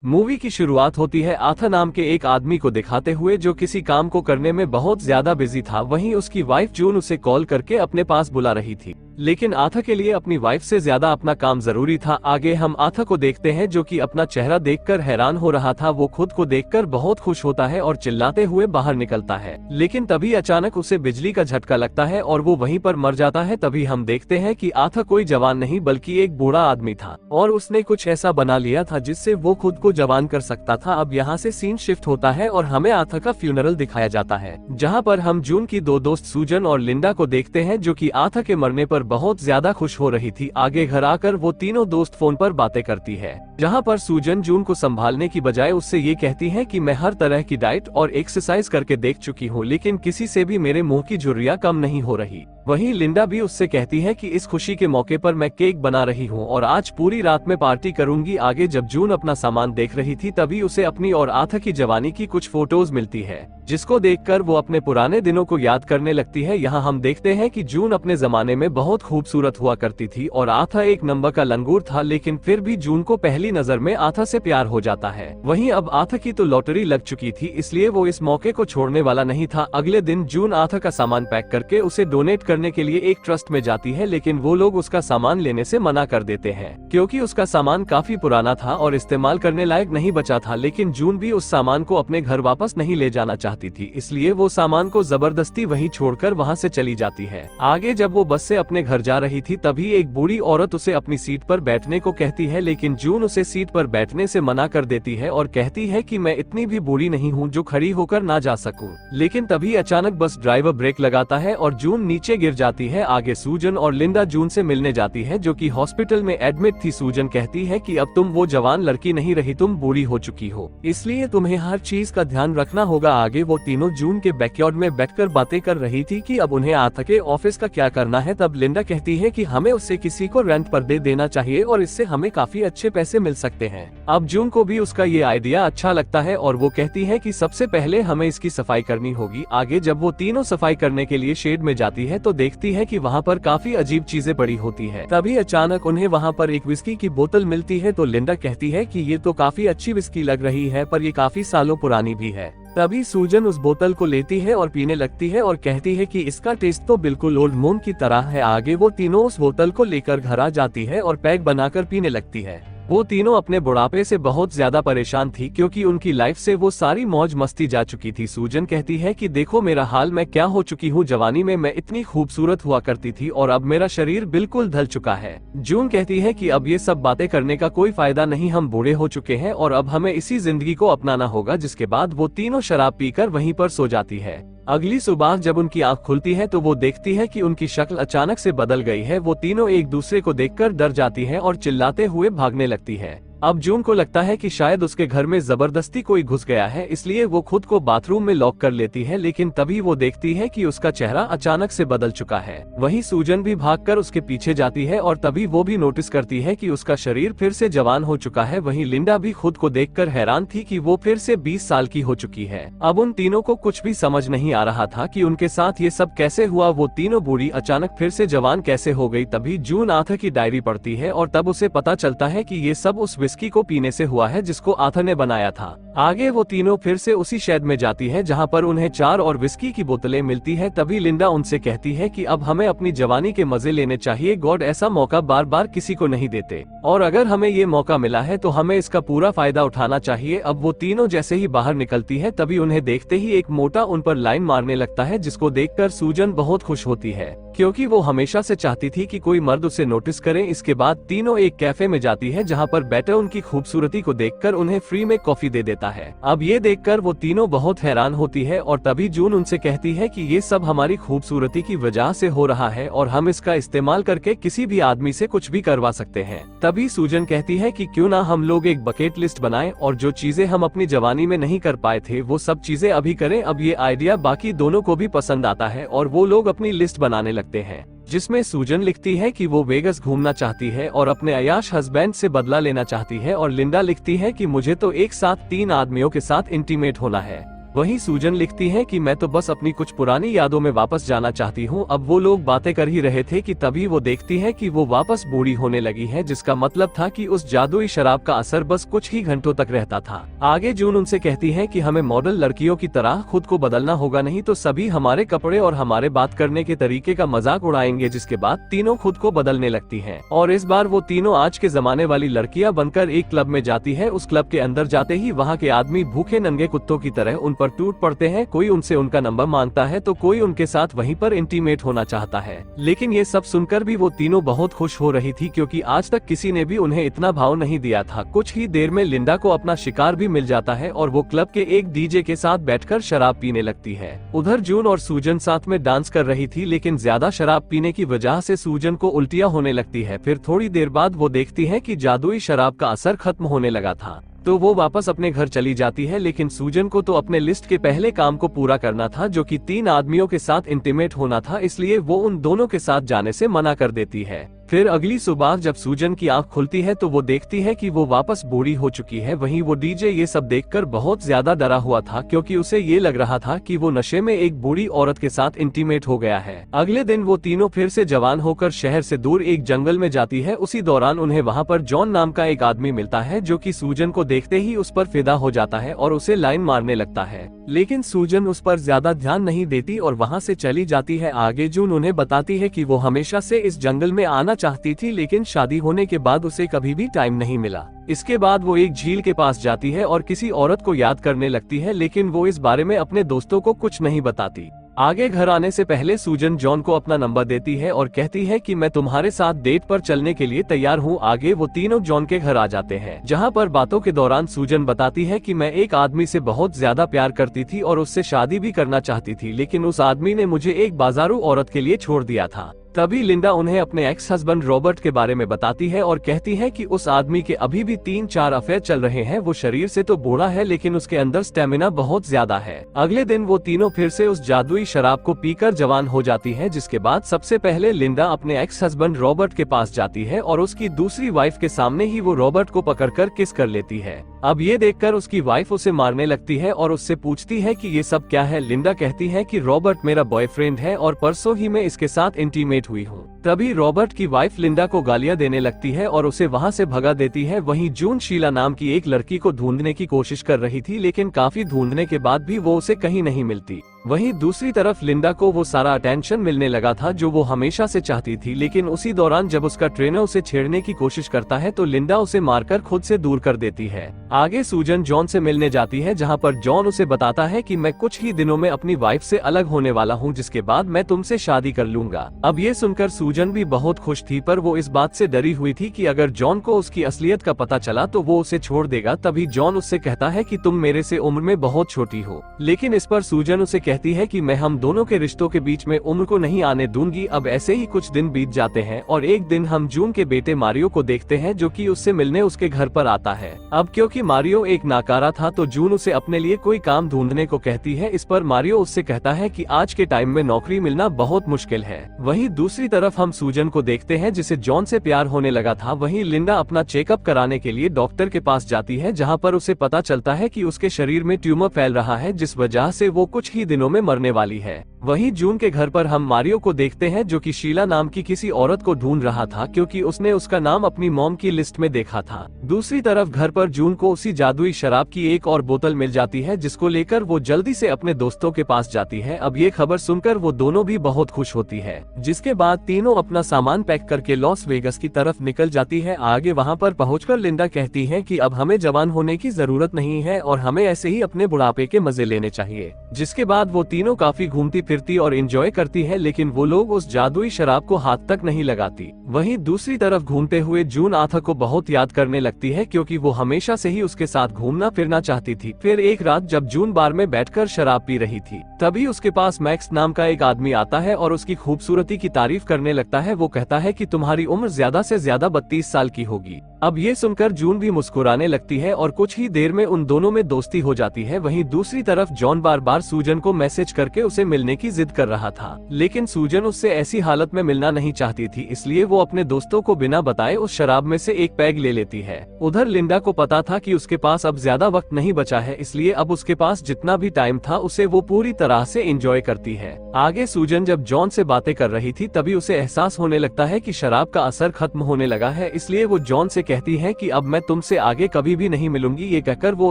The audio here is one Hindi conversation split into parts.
मूवी की शुरुआत होती है आथा नाम के एक आदमी को दिखाते हुए जो किसी काम को करने में बहुत ज्यादा बिजी था। वहीं उसकी वाइफ जून उसे कॉल करके अपने पास बुला रही थी, लेकिन आथा के लिए अपनी वाइफ से ज्यादा अपना काम जरूरी था। आगे हम आथा को देखते हैं जो कि अपना चेहरा देखकर हैरान हो रहा था। वो खुद को देखकर बहुत खुश होता है और चिल्लाते हुए बाहर निकलता है, लेकिन तभी अचानक उसे बिजली का झटका लगता है और वो वहीं पर मर जाता है। तभी हम देखते हैं कि आथा कोई जवान नहीं बल्कि एक बूढ़ा आदमी था और उसने कुछ ऐसा बना लिया था जिससे वो खुद को जवान कर सकता था। अब यहाँ से सीन शिफ्ट होता है और हमें आथा का फ्यूनरल दिखाया जाता है, जहाँ पर हम जून की दो दोस्त सूजन और लिंडा को देखते हैं जो कि आथा के मरने पर बहुत ज्यादा खुश हो रही थी। आगे घर आकर वो तीनों दोस्त फोन पर बातें करती है, जहाँ पर सूजन जून को संभालने की बजाय उससे ये कहती है कि मैं हर तरह की डाइट और एक्सरसाइज करके देख चुकी हूँ, लेकिन किसी से भी मेरे मुंह की झुर्रियाँ कम नहीं हो रही। वहीं लिंडा भी उससे कहती है कि इस खुशी के मौके पर मैं केक बना रही हूँ और आज पूरी रात में पार्टी करूंगी। आगे जब जून अपना सामान देख रही थी तभी उसे अपनी और आथा की जवानी की कुछ फोटोज मिलती है, जिसको देखकर वो अपने पुराने दिनों को याद करने लगती है। यहाँ हम देखते हैं कि जून अपने जमाने में बहुत खूबसूरत हुआ करती थी और आथा एक नंबर का लंगूर था, लेकिन फिर भी जून को पहली नजर में आथा से प्यार हो जाता है। वहीं अब आथा की तो लॉटरी लग चुकी थी, इसलिए वो इस मौके को छोड़ने वाला नहीं था। अगले दिन जून आथा का सामान पैक करके उसे डोनेट करने के लिए एक ट्रस्ट में जाती है, लेकिन वो लोग उसका सामान लेने से मना कर देते हैं क्योंकि उसका सामान काफी पुराना था और इस्तेमाल करने लायक नहीं बचा था। लेकिन जून भी उस सामान को अपने घर वापस नहीं ले जाना चाहती थी, इसलिए वो सामान को जबरदस्ती वहीं छोड़कर वहां से चली जाती है। आगे जब वो बस से अपने घर जा रही थी तभी एक बूढ़ी औरत उसे अपनी सीट पर बैठने को कहती है, लेकिन जून उसे सीट पर बैठने से मना कर देती है और कहती है कि मैं इतनी भी बूढ़ी नहीं हूँ जो खड़ी होकर ना जा सकूं। लेकिन तभी अचानक बस ड्राइवर ब्रेक लगाता है और जून नीचे गिर जाती है। आगे सूजन और लिंडा जून से मिलने जाती है जो कि हॉस्पिटल में एडमिट थी। सूजन कहती है कि अब तुम वो जवान लड़की नहीं रही, तुम बूढ़ी हो चुकी हो, इसलिए तुम्हें हर चीज का ध्यान रखना होगा। आगे वो तीनों जून के बैकयार्ड में बैठकर बातें कर रही थी कि अब उन्हें आथा के ऑफिस का क्या करना है। तब लिंडा कहती है कि हमें उससे किसी को रेंट पर दे देना चाहिए और इससे हमें काफी अच्छे पैसे मिल सकते हैं। अब जून को भी उसका ये आइडिया अच्छा लगता है और वो कहती है कि सबसे पहले हमें इसकी सफाई करनी होगी। आगे जब वो तीनों सफाई करने के लिए शेड में जाती है तो देखती है कि वहाँ पर काफी अजीब चीजें पड़ी होती है। तभी अचानक उन्हें वहाँ पर एक विस्की की बोतल मिलती है तो लिंडा कहती है कि ये तो काफी अच्छी विस्की लग रही है, पर ये काफी सालों पुरानी भी है। तभी सूजन उस बोतल को लेती है और पीने लगती है और कहती है कि इसका टेस्ट तो बिल्कुल ओल्ड मून की तरह है। आगे वो तीनों उस बोतल को लेकर घर आ जाती है और पैक बनाकर पीने लगती है। वो तीनों अपने बुढ़ापे से बहुत ज्यादा परेशान थी क्योंकि उनकी लाइफ से वो सारी मौज मस्ती जा चुकी थी। सूजन कहती है कि देखो मेरा हाल, मैं क्या हो चुकी हूँ, जवानी में मैं इतनी खूबसूरत हुआ करती थी और अब मेरा शरीर बिल्कुल ढल चुका है। जून कहती है कि अब ये सब बातें करने का कोई फायदा नहीं, हम बूढ़े हो चुके हैं और अब हमें इसी जिंदगी को अपनाना होगा। जिसके बाद वो तीनों शराब पीकर वहीं पर सो जाती है। अगली सुबह जब उनकी आंख खुलती है तो वो देखती है कि उनकी शक्ल अचानक से बदल गई है। वो तीनों एक दूसरे को देखकर डर जाती है और चिल्लाते हुए भागने लगती है। अब जून को लगता है कि शायद उसके घर में जबरदस्ती कोई घुस गया है, इसलिए वो खुद को बाथरूम में लॉक कर लेती है, लेकिन तभी वो देखती है कि उसका चेहरा अचानक से बदल चुका है। वहीं सूजन भी भागकर उसके पीछे जाती है और तभी वो भी नोटिस करती है कि उसका शरीर फिर से जवान हो चुका है। वहीं लिंडा भी खुद को देखकर हैरान थी कि वो फिर से 20 साल की हो चुकी है। अब उन तीनों को कुछ भी समझ नहीं आ रहा था कि उनके साथ ये सब कैसे हुआ। वो तीनों बूढ़ी अचानक फिर से जवान कैसे हो गई। तभी जून आथा की डायरी पढ़ती है और तब उसे पता चलता है कि ये सब उस विस्की को पीने से हुआ है जिसको आथा ने बनाया था। आगे वो तीनों फिर से उसी शेड में जाती है जहां पर उन्हें 4 और विस्की की बोतलें मिलती है। तभी लिंडा उनसे कहती है कि अब हमें अपनी जवानी के मजे लेने चाहिए, गॉड ऐसा मौका बार बार किसी को नहीं देते और अगर हमें ये मौका मिला है तो हमें इसका पूरा फायदा उठाना चाहिए। अब वो तीनों जैसे ही बाहर निकलती है तभी उन्हें देखते ही एक मोटा उन पर लाइन मारने लगता है, जिसको देखकर सूजन बहुत खुश होती है क्योंकि वो हमेशा से चाहती थी कि कोई मर्द उसे नोटिस करे। इसके बाद तीनों एक कैफे में जाती है जहां पर बैठे उनकी खूबसूरती को देखकर उन्हें फ्री में कॉफी दे देता है। अब ये देखकर वो तीनों बहुत हैरान होती है और तभी जून उनसे कहती है कि ये सब हमारी खूबसूरती की वजह से हो रहा है और हम इसका इस्तेमाल करके किसी भी आदमी से कुछ भी करवा सकते हैं। तभी सूजन कहती है कि क्यों ना हम लोग एक बकेट लिस्ट बनाएं और जो चीजें हम अपनी जवानी में नहीं कर पाए थे वो सब चीजें अभी करें। अब ये आइडिया बाकी दोनों को भी पसंद आता है और वो लोग अपनी लिस्ट बनाने लगते हैं, जिसमें सूजन लिखती है कि वो वेगस घूमना चाहती है और अपने अयाश हस्बैंड से बदला लेना चाहती है और लिंडा लिखती है कि मुझे तो एक साथ 3 आदमियों के साथ इंटीमेट होना है। वहीं सूजन लिखती है कि मैं तो बस अपनी कुछ पुरानी यादों में वापस जाना चाहती हूँ। अब वो लोग बातें कर ही रहे थे कि तभी वो देखती है कि वो वापस बूढ़ी होने लगी है, जिसका मतलब था कि उस जादुई शराब का असर बस कुछ ही घंटों तक रहता था। आगे जून उनसे कहती है कि हमें मॉडल लड़कियों की तरह खुद को बदलना होगा, नहीं तो सभी हमारे कपड़े और हमारे बात करने के तरीके का मजाक उड़ाएंगे। जिसके बाद तीनों खुद को बदलने लगती है और इस बार वो तीनों आज के जमाने वाली लड़कियां बनकर एक क्लब में जाती है। उस क्लब के अंदर जाते ही वहाँ के आदमी भूखे नंगे कुत्तों की तरह उन पर टूट पड़ते हैं। कोई उनसे उनका नंबर मांगता है तो कोई उनके साथ वहीं पर इंटीमेट होना चाहता है। लेकिन ये सब सुनकर भी वो तीनों बहुत खुश हो रही थी, क्योंकि आज तक किसी ने भी उन्हें इतना भाव नहीं दिया था। कुछ ही देर में लिंडा को अपना शिकार भी मिल जाता है और वो क्लब के एक डीजे के साथ बैठकर शराब पीने लगती है। उधर जून और सूजन साथ में डांस कर रही थी, लेकिन ज्यादा शराब पीने की वजह से सूजन को उल्टियां होने लगती है। फिर थोड़ी देर बाद वो देखती है कि जादुई शराब का असर खत्म होने लगा था, तो वो वापस अपने घर चली जाती है। लेकिन सूजन को तो अपने लिस्ट के पहले काम को पूरा करना था, जो कि 3 आदमियों के साथ इंटीमेट होना था, इसलिए वो उन दोनों के साथ जाने से मना कर देती है। फिर अगली सुबह जब सूजन की आंख खुलती है तो वो देखती है कि वो वापस बूढ़ी हो चुकी है। वहीं वो डीजे ये सब देखकर बहुत ज्यादा डरा हुआ था, क्योंकि उसे ये लग रहा था कि वो नशे में एक बूढ़ी औरत के साथ इंटीमेट हो गया है। अगले दिन वो तीनों फिर से जवान होकर शहर से दूर एक जंगल में जाती है। उसी दौरान उन्हें वहाँ पर जॉन नाम का एक आदमी मिलता है, जो कि सूजन को देखते ही उस पर फिदा हो जाता है और उसे लाइन मारने लगता है। लेकिन सूजन उस पर ज्यादा ध्यान नहीं देती और वहाँ से चली जाती है। आगे जून उन्हें बताती है कि वो हमेशा से इस जंगल में आना चाहती थी, लेकिन शादी होने के बाद उसे कभी भी टाइम नहीं मिला। इसके बाद वो एक झील के पास जाती है और किसी औरत को याद करने लगती है, लेकिन वो इस बारे में अपने दोस्तों को कुछ नहीं बताती। आगे घर आने से पहले सूजन जॉन को अपना नंबर देती है और कहती है कि मैं तुम्हारे साथ डेट पर चलने के लिए तैयार हूँ। आगे वो तीनों जॉन के घर आ जाते हैं, जहाँ पर बातों के दौरान सूजन बताती है कि मैं एक आदमी से बहुत ज्यादा प्यार करती थी और उससे शादी भी करना चाहती थी, लेकिन उस आदमी ने मुझे एक बाजारू औरत के लिए छोड़ दिया था। तभी लिंडा उन्हें अपने एक्स हस्बैंड रॉबर्ट के बारे में बताती है और कहती है कि उस आदमी के अभी भी 3-4 अफेयर चल रहे हैं। वो शरीर से तो बूढ़ा है, लेकिन उसके अंदर स्टेमिना बहुत ज्यादा है। अगले दिन वो तीनों फिर से उस जादुई शराब को पीकर जवान हो जाती है। जिसके बाद सबसे पहले लिंडा अपने एक्स हस्बैंड रॉबर्ट के पास जाती है और उसकी दूसरी वाइफ के सामने ही वो रॉबर्ट को पकड़कर किस कर लेती है। अब ये देखकर उसकी वाइफ उसे मारने लगती है और उससे पूछती है कि ये सब क्या है। लिंडा कहती है कि रॉबर्ट मेरा बॉयफ्रेंड है और परसों ही मैं इसके साथ इंटीमेट हुई हूँ। तभी रॉबर्ट की वाइफ लिंडा को गालियां देने लगती है और उसे वहां से भगा देती है। वहीं जून शीला नाम की एक लड़की को ढूंढने की कोशिश कर रही थी, लेकिन काफी ढूंढने के बाद भी वो उसे कहीं नहीं मिलती। वहीं दूसरी तरफ लिंडा को वो सारा अटेंशन मिलने लगा था जो वो हमेशा से चाहती थी, लेकिन उसी दौरान जब उसका ट्रेनर उसे छेड़ने की कोशिश करता है तो लिंडा उसे मारकर खुद से दूर कर देती है। आगे सूजन जॉन से मिलने जाती है, जहां पर जॉन उसे बताता है कि मैं कुछ ही दिनों में अपनी वाइफ से अलग होने वाला हूं, जिसके बाद मैं तुमसे शादी कर लूंगा। अब ये सुनकर सूजन भी बहुत खुश थी, पर वो इस बात से डरी हुई थी कि अगर जॉन को उसकी असलियत का पता चला तो वो उसे छोड़ देगा। तभी जॉन उससे कहता है कि तुम मेरे से उम्र में बहुत छोटी हो, लेकिन इस पर सूजन उसे कहती है कि मैं हम दोनों के रिश्तों के बीच में उम्र को नहीं आने दूंगी। अब ऐसे ही कुछ दिन बीत जाते हैं और एक दिन हम जून के बेटे मारियो को देखते हैं, जो कि उससे मिलने उसके घर पर आता है। अब क्योंकि मारियो एक नाकारा था तो जून उसे अपने लिए कोई काम ढूंढने को कहती है। इस पर मारियो उससे कहता है कि आज के टाइम में नौकरी मिलना बहुत मुश्किल है। वहीं दूसरी तरफ हम सूजन को देखते हैं जिसे जॉन से प्यार होने लगा था। वहीं लिंडा अपना चेकअप कराने के लिए डॉक्टर के पास जाती है, जहां पर उसे पता चलता है कि उसके शरीर में ट्यूमर फैल रहा है, जिस वजह से वो कुछ ही दिनों में मरने वाली है। वहीं जून के घर पर हम मारियो को देखते हैं, जो कि शीला नाम की किसी औरत को ढूंढ रहा था, क्योंकि उसने उसका नाम अपनी मॉम की लिस्ट में देखा था। दूसरी तरफ घर पर जून को उसी जादुई शराब की एक और बोतल मिल जाती है, जिसको लेकर वो जल्दी से अपने दोस्तों के पास जाती है। अब ये खबर सुनकर वो दोनों भी बहुत खुश होती है, जिसके बाद तीनों अपना सामान पैक करके लॉस वेगस की तरफ निकल जाती है। आगे वहाँ पर पहुँचकर लिंडा कहती है कि अब हमें जवान होने की जरूरत नहीं है और हमें ऐसे ही अपने बुढ़ापे के मजे लेने चाहिए। जिसके बाद वो तीनों काफी घूमती फिरती और एंजॉय करती है, लेकिन वो लोग उस जादुई शराब को हाथ तक नहीं लगाती। वहीं दूसरी तरफ घूमते हुए जून आथा को बहुत याद करने लगती है, क्योंकि वो हमेशा से ही उसके साथ घूमना फिरना चाहती थी। फिर एक रात जब जून बार में बैठकर शराब पी रही थी, तभी उसके पास मैक्स नाम का एक आदमी आता है और उसकी खूबसूरती की तारीफ करने लगता है। वो कहता है कि तुम्हारी उम्र ज्यादा से ज्यादा 32 साल की होगी। अब ये सुनकर जून भी मुस्कुराने लगती है और कुछ ही देर में उन दोनों में दोस्ती हो जाती है। वहीं दूसरी तरफ जॉन बार बार सूजन को मैसेज करके उसे मिलने की जिद कर रहा था, लेकिन सूजन उससे ऐसी हालत में मिलना नहीं चाहती थी, इसलिए वो अपने दोस्तों को बिना बताए उस शराब में से एक पैग ले लेती है। उधर लिंडा को पता था कि उसके पास अब ज्यादा वक्त नहीं बचा है, इसलिए अब उसके पास जितना भी टाइम था उसे वो पूरी तरह से एंजॉय करती है। आगे सूजन जब जॉन से बातें कर रही थी तभी उसे एहसास होने लगता है कि शराब का असर खत्म होने लगा है, इसलिए वो जॉन से कहती है कि अब मैं तुमसे आगे कभी भी नहीं मिलूंगी। ये कहकर वो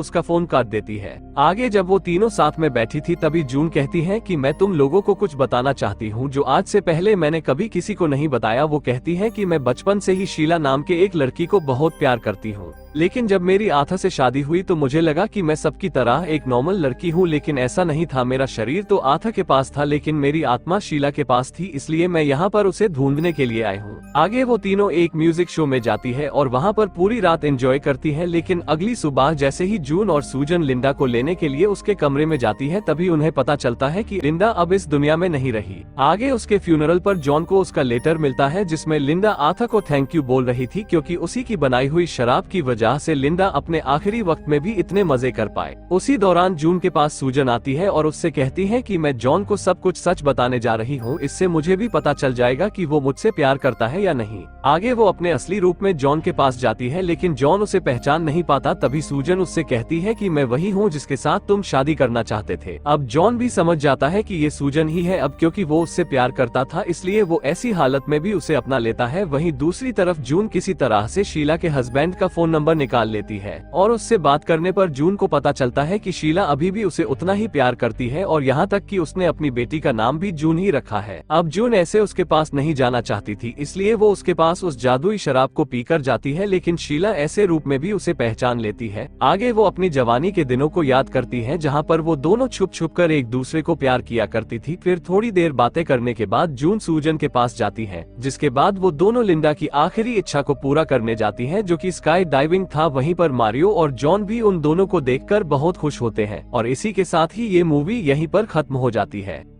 उसका फोन काट देती है। आगे जब वो तीनों साथ में बैठी थी तभी जून कहती है कि मैं तुम लोगों को कुछ बताना चाहती हूँ जो आज से पहले मैंने कभी किसी को नहीं बताया। वो कहती है कि मैं बचपन से ही शीला नाम के एक लड़की को बहुत प्यार करती हूँ, लेकिन जब मेरी आथा से शादी हुई तो मुझे लगा कि मैं सबकी तरह एक नॉर्मल लड़की हूँ, लेकिन ऐसा नहीं था। मेरा शरीर तो आथा के पास था लेकिन मेरी आत्मा शीला के पास थी, इसलिए मैं यहाँ पर उसे ढूंढने के लिए आई हूँ। आगे वो तीनों एक म्यूजिक शो में जाती है और वहाँ पर पूरी रात एंजॉय करती है, लेकिन अगली सुबह जैसे ही जून और सूजन लिंडा को लेने के लिए उसके कमरे में जाती है तभी उन्हें पता चलता है कि लिंडा अब इस दुनिया में नहीं रही। आगे उसके फ्यूनरल पर जॉन को उसका लेटर मिलता है जिसमें लिंडा आथा को थैंक यू बोल रही थी, क्योंकि उसी की बनाई हुई शराब की वजह से लिंडा अपने आखिरी वक्त में भी इतने मजे कर पाए। उसी दौरान जून के पास सूजन आती है और उससे कहती है कि मैं जॉन को सब कुछ सच बताने जा रही हूँ, इससे मुझे भी पता चल जाएगा कि वो मुझसे प्यार करता है या नहीं। आगे वो अपने असली रूप में जॉन के पास जाती है, लेकिन जॉन उसे पहचान नहीं पाता। तभी सूजन उससे कहती है कि मैं वही हूँ जिसके साथ तुम शादी करना चाहते थे। अब जॉन भी समझ जाता है कि ये सूजन ही है, अब क्योंकि वो उससे प्यार करता था इसलिए वो ऐसी हालत में भी उसे अपना लेता है। वहीं दूसरी तरफ जून किसी तरह से शीला के हस्बैंड का फोन नंबर निकाल लेती है और उससे बात करने पर जून को पता चलता है कि शीला अभी भी उसे उतना ही प्यार करती है और यहाँ तक कि उसने अपनी बेटी का नाम भी जून ही रखा है। अब जून ऐसे उसके पास नहीं जाना चाहती थी, इसलिए वो उसके पास उस जादुई शराब को पीकर जाती है, लेकिन शीला ऐसे रूप में भी उसे पहचान लेती है। आगे वो अपनी जवानी के दिनों को याद करती है जहाँ पर वो दोनों छुप छुप कर एक दूसरे को प्यार किया करती थी। फिर थोड़ी देर बातें करने के बाद जून सूजन के पास जाती है, जिसके बाद वो दोनों लिंडा की आखिरी इच्छा को पूरा करने जाती है जो कि स्काई डाइविंग था। वहीं पर मारियो और जॉन भी उन दोनों को देखकर बहुत खुश होते हैं और इसी के साथ ही ये मूवी यहीं पर खत्म हो जाती है।